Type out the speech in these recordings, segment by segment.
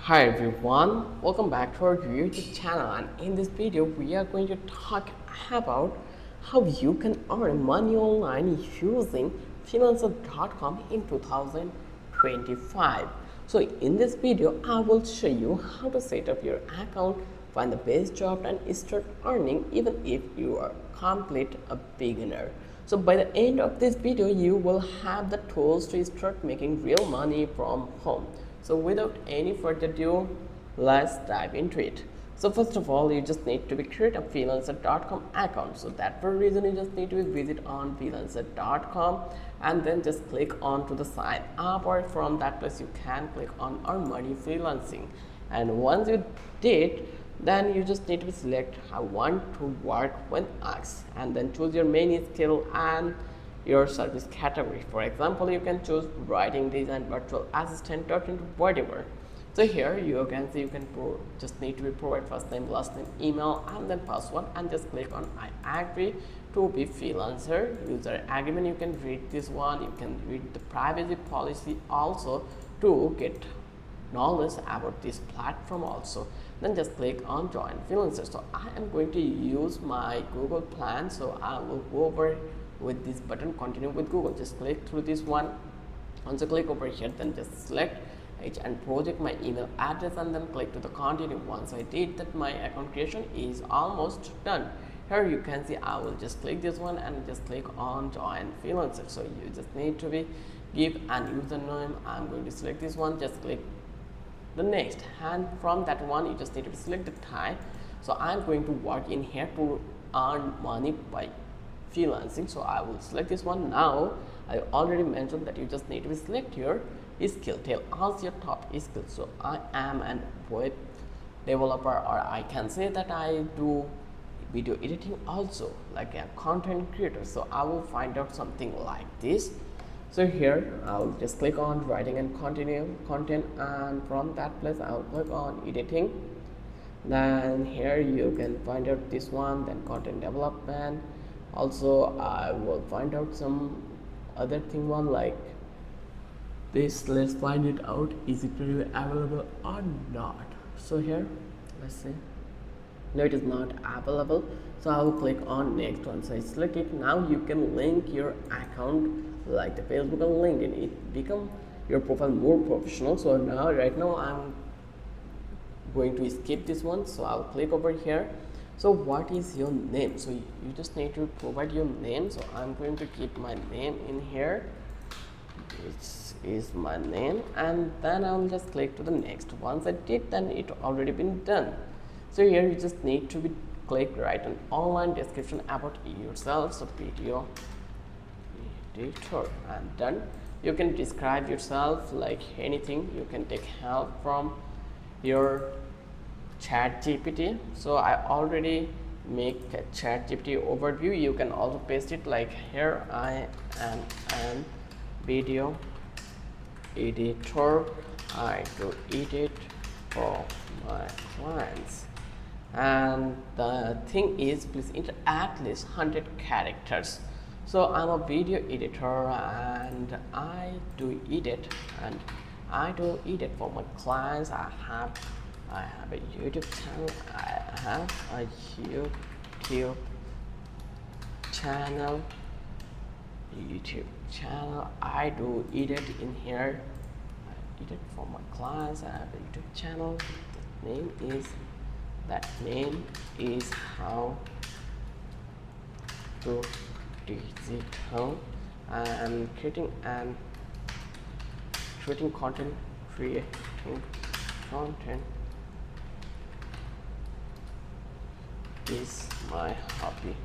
Hi everyone, welcome back to our YouTube channel, and in this video we are going to talk about how you can earn money online using freelancer.com in 2025. So in this video I will show you how to set up your account, find the best job and start earning even if you are complete a beginner. So by the end of this video you will have the tools to start making real money from home. So without any further ado, let's dive into it. So first of all, you just need to create a freelancer.com account. So that for reason you just need to visit on freelancer.com and then just click on to the sign up, or from that place you can click on earn money freelancing. And once you did, then you just need to select I want to work with X and then choose your main skill and your service category. For example, you can choose writing, design, virtual assistant, or whatever. So here you can see you can just need to provide first name, last name, email, and then password, and just click on I agree to be freelancer. User agreement, you can read this one. You can read the privacy policy also to get knowledge about this platform also. Then just click on join freelancer. So I am going to use my Google plan, so I will go over with this button continue with Google. Just click through this one. Once you click over here, then just select H and project, my email address, and then click to the continue. Once I did that, my account creation is almost done. Here you can see I will just click this one and just click on join freelancer. So you just need to give an username. I'm going to select this one, just click the next, and from that one you just need to select the type. So I'm going to work in here to earn money by freelancing, so I will select this one. Now I already mentioned that you just need to select your skill, tell us your top skill. So I am a web developer, or I can say that I do video editing also, like a content creator. So I will find out something like this. So here I'll just click on writing and continue content, and from that place I'll click on editing. Then here you can find out this one, then content development. Also I will find out some other thing one like this. Let's find it out, is it really available or not. So here let's see, no, it is not available. So I will click on next. Once I select it, now you can link your account like the Facebook and LinkedIn. It become your profile more professional. So now right now I'm going to skip this one, so I'll click over here. So what is your name? So you just need to provide your name. So I'm going to keep my name in here, which is my name, and then I'll just click to the next. Once I did, then it already been done. So here you just need to click write an online description about yourself. So video editor, and done. You can describe yourself like anything. You can take help from your chat GPT. So I already make a chat GPT overview. You can also paste it like here. I am an video editor. I do edit for my clients, and the thing is please enter at least 100 characters. So I'm a video editor and I do edit for my clients. I have a YouTube channel. I have a YouTube channel. I do edit in here. I edit for my clients. I have a YouTube channel. That name is how to digital and creating content. Is my hobby.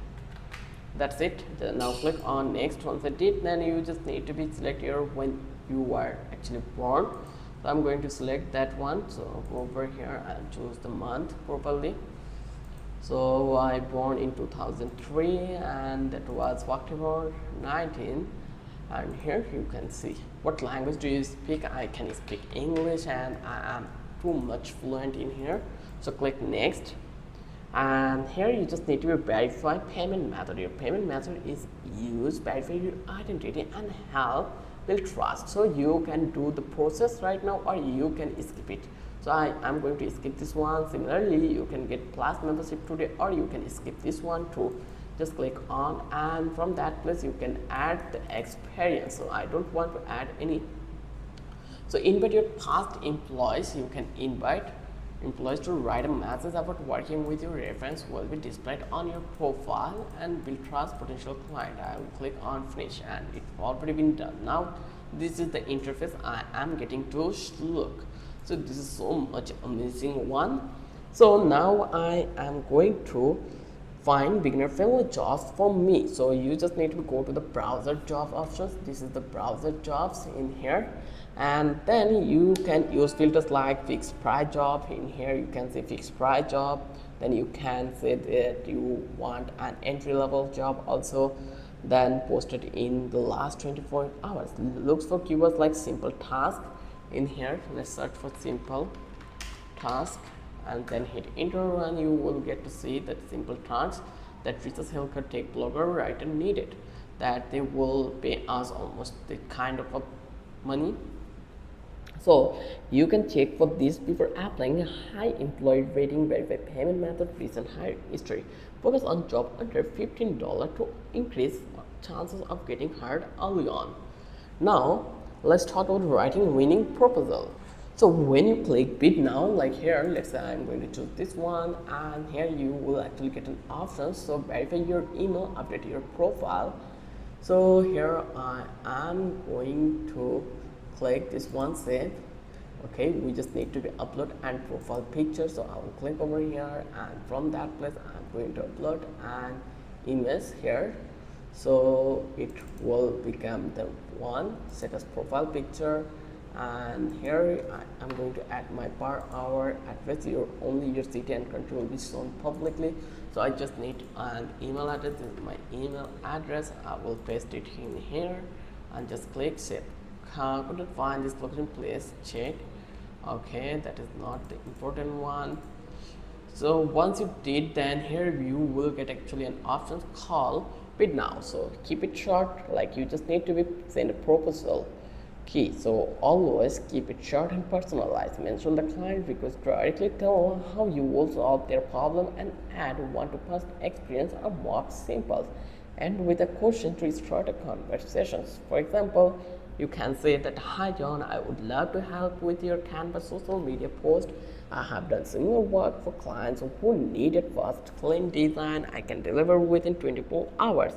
That's it. Now click on next. Once I did, then you just need to select your when you were actually born. So I'm going to select that one. So over here I'll choose the month properly. So I born in 2003, and that was October 19. And here you can see what language do you speak. I can speak English, and I am too much fluent in here. So click next, and here you just need to verify payment method. Your payment method is used verify your identity and help build trust. So you can do the process right now or you can skip it. So I am going to skip this one. Similarly, you can get plus membership today or you can skip this one too. Just click on, and from that place you can add the experience. So I don't want to add any. So invite your past employees. You can invite employees to write a message about working with your reference will be displayed on your profile and build trust potential client. I will click on finish and it's already been done. Now this is the interface I am getting to look. So this is so much amazing one. So now I am going to find beginner friendly jobs for me. So you just need to go to the browser job options. This is the browser jobs in here, and then you can use filters like fixed price job. In here you can say fixed price job, then you can say that you want an entry level job also, then posted in the last 24 hours. Looks for keywords like simple task. In here let's search for simple task and then hit enter, and you will get to see that simple tasks that research healthcare tech blogger writer needed, that they will pay us almost the kind of a money. So you can check for this before applying. High employee rating, verify payment method, recent hire history. Focus on job under $15 to increase chances of getting hired early on. Now let's talk about writing winning proposal. So when you click bid now, like here, let's say I'm going to choose this one, and here you will actually get an option. So verify your email, update your profile. So here I am going to click this one, save. Okay, we just need to be upload and profile picture. So I will click over here, and from that place I'm going to upload an image here. So it will become the one, set as profile picture. And here I'm going to add my per hour address. Only your city and country will be shown publicly. So I just need an email address. This is my email address. I will paste it in here and just click save. Couldn't find this location, please check. Okay, that is not the important one. So once you did, then here you will get actually an option called bid now. So keep it short, like you just need to be send a proposal key. So always keep it short and personalized. Mention the client request directly, tell how you will solve their problem, and add one to past experience or mock samples. And with a question to start a conversation. For example, you can say that, hi John, I would love to help with your Canva social media post. I have done similar work for clients who needed fast, clean design. I can deliver within 24 hours.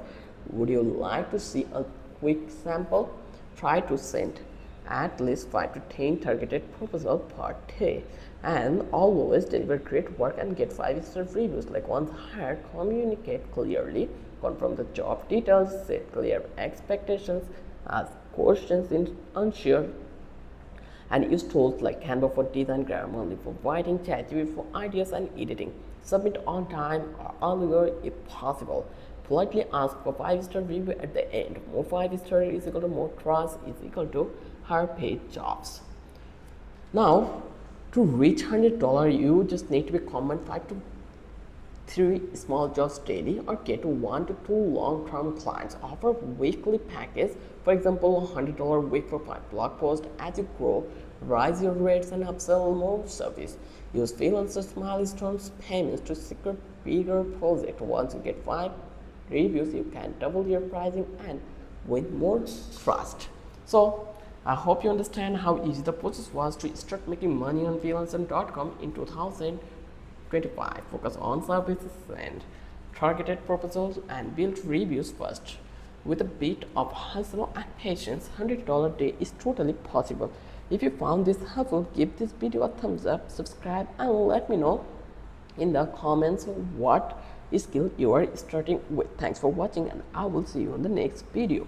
Would you like to see a quick sample? Try to send at least 5 to 10 targeted proposals per day, and always deliver great work and get 5-star reviews. Like once hired, communicate clearly, confirm the job details, set clear expectations, ask questions in unsure, and use tools like Canva for design, Grammarly for writing, ChatGPT for ideas and editing. Submit on time or earlier if possible. Politely ask for 5-star review at the end. More 5-star is equal to more trust is equal to higher paid jobs. Now, to reach $100, you just need to be comment 5 to 3 small jobs daily or get 1 to 2 long-term clients. Offer weekly package. For example, $100 week for 5 blog posts. As you grow, rise your rates and upsell more service. Use Freelancer milestones payments to secure bigger project. Once you get 5 reviews, you can double your pricing and win more trust. So I hope you understand how easy the process was to start making money on freelancer.com in 2025. Focus on services and targeted proposals and build reviews first. With a bit of hustle and patience, $100 a day is totally possible. If you found this helpful, give this video a thumbs up, subscribe, and let me know in the comments what skill you are starting with. Thanks for watching, and I will see you in the next video.